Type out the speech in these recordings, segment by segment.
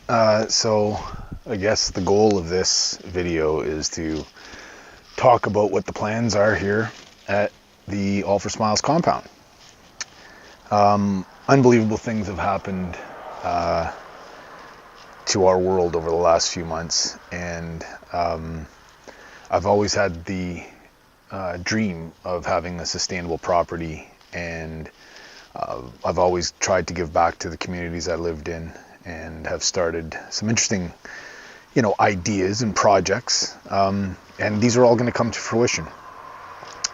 So I guess the goal of this video is to talk about what the plans are here at the All for Smiles compound. Unbelievable things have happened to our world over the last few months, and I've always had the dream of having a sustainable property, and I've always tried to give back to the communities I lived in, and have started some interesting, ideas and projects, and these are all going to come to fruition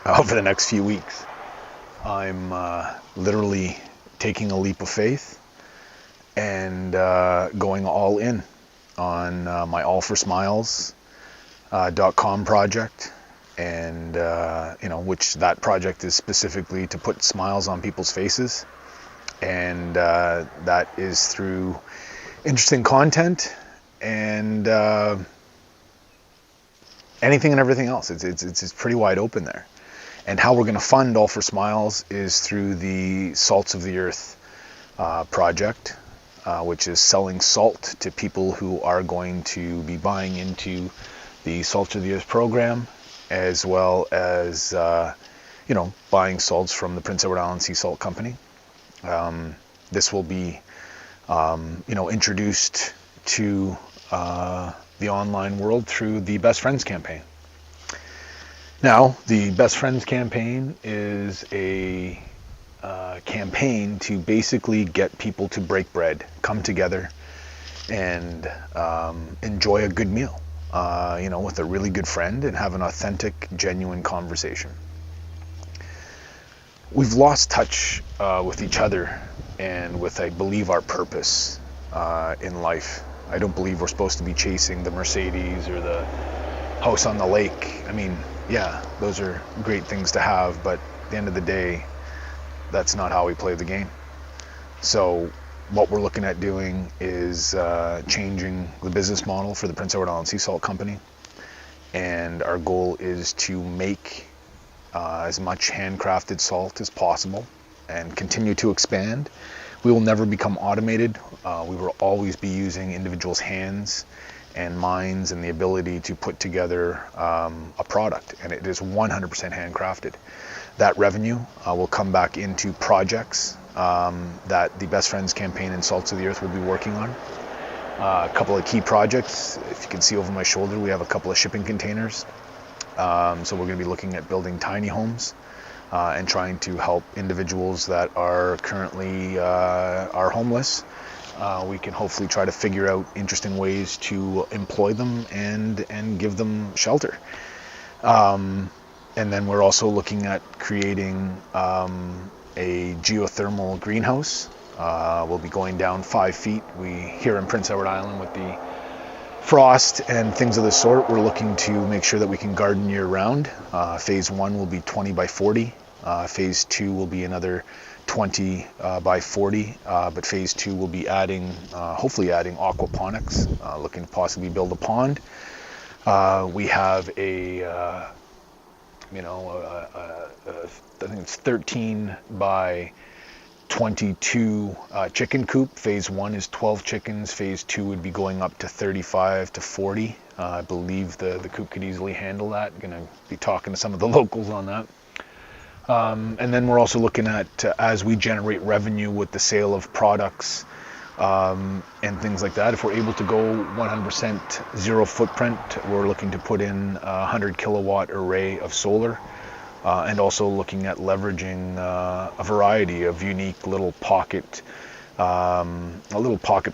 over the next few weeks. I'm literally taking a leap of faith and going all in on my allforsmiles.com project, and which that project is specifically to put smiles on people's faces, and that is through interesting content and anything and everything else. It's pretty wide open there. And how we're going to fund All for Smiles is through the Salts of the Earth project, which is selling salt to people who are going to be buying into the Salts of the Earth program, as well as buying salts from the Prince Edward Island Sea Salt Company. This will be introduced to the online world through the Best Friends campaign. Now, the Best Friends campaign is a campaign to basically get people to break bread, come together, and enjoy a good meal, with a really good friend, and have an authentic, genuine conversation. We've lost touch with each other and with, I believe, our purpose in life. I don't believe we're supposed to be chasing the Mercedes or the house on the lake. I mean, yeah, those are great things to have, but at the end of the day, that's not how we play the game. So what we're looking at doing is changing the business model for the Prince Edward Island Sea Salt Company, and our goal is to make as much handcrafted salt as possible and continue to expand. We will never become automated. We will always be using individuals' hands and minds and the ability to put together a product, and it is 100% handcrafted. That revenue will come back into projects that the Best Friends campaign and Salts of the Earth will be working on. A couple of key projects. If you can see over my shoulder, we have a couple of shipping containers. So we're going to be looking at building tiny homes and trying to help individuals that are currently are homeless. We can hopefully try to figure out interesting ways to employ them and give them shelter. And then we're also looking at creating a geothermal greenhouse. We'll be going down 5 feet. We here in Prince Edward Island, with the frost and things of the sort, we're looking to make sure that we can garden year round. Phase 1 will be 20 by 40. Phase 2 will be another 20 by 40, but phase 2 will be hopefully adding aquaponics, looking to possibly build a pond. We have I think it's 13 by 22 chicken coop. Phase 1 is 12 chickens. Phase 2 would be going up to 35 to 40. I believe the coop could easily handle that. Going to be talking to some of the locals on that. And then we're also looking at, as we generate revenue with the sale of products and things like that, if we're able to go 100% zero footprint, we're looking to put in a 100 kilowatt array of solar, and also looking at leveraging a variety of unique little pocket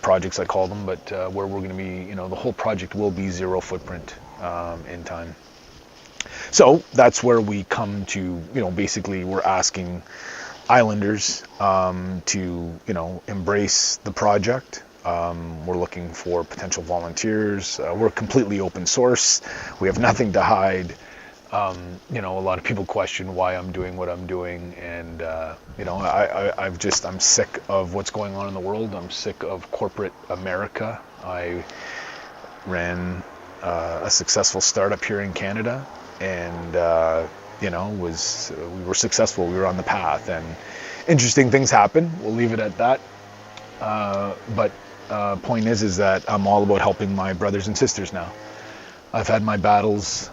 projects, I call them, but where we're going to be, the whole project will be zero footprint in time. So that's where we come to, basically we're asking islanders to, embrace the project. We're looking for potential volunteers. We're completely open source. We have nothing to hide. A lot of people question why I'm doing what I'm doing, and I'm sick of what's going on in the world. I'm sick of corporate America. I ran a successful startup here in Canada, and we were successful. We were on the path, and interesting things happen. We'll leave it at that. But point is that I'm all about helping my brothers and sisters now. I've had my battles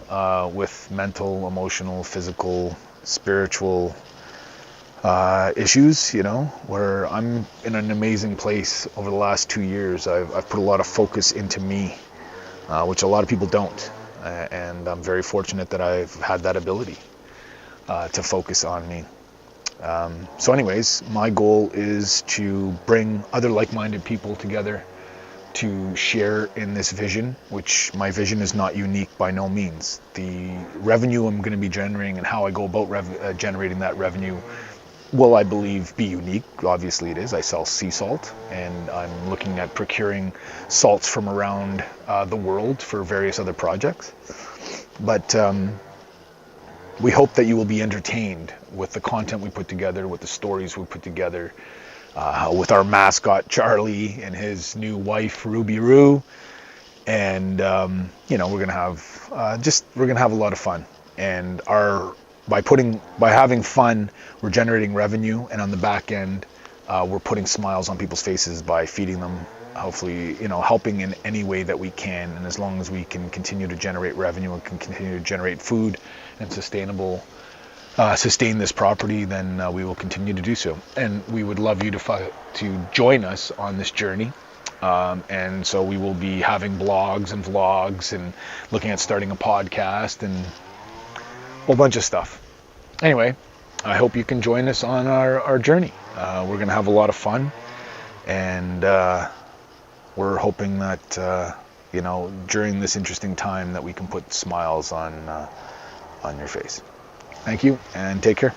with mental, emotional, physical, spiritual issues, where I'm in an amazing place over the last 2 years. I've put a lot of focus into me, which a lot of people don't. And I'm very fortunate that I've had that ability to focus on me. So anyways, my goal is to bring other like-minded people together to share in this vision, which my vision is not unique by no means. The revenue I'm going to be generating and how I go about generating that revenue will, I believe, be unique. Obviously it is. I sell sea salt, and I'm looking at procuring salts from around the world for various other projects. But we hope that you will be entertained with the content we put together, with the stories we put together, with our mascot Charlie and his new wife Ruby Roo, and we're gonna have a lot of fun. And by having fun, we're generating revenue, and on the back end, we're putting smiles on people's faces by feeding them. Hopefully, helping in any way that we can, and as long as we can continue to generate revenue and can continue to generate food and sustain this property, then we will continue to do so. And we would love you to join us on this journey. And so we will be having blogs and vlogs and looking at starting a podcast and a whole bunch of stuff. Anyway, I hope you can join us on our journey. We're going to have a lot of fun, and we're hoping that during this interesting time that we can put smiles on your face. Thank you, and take care.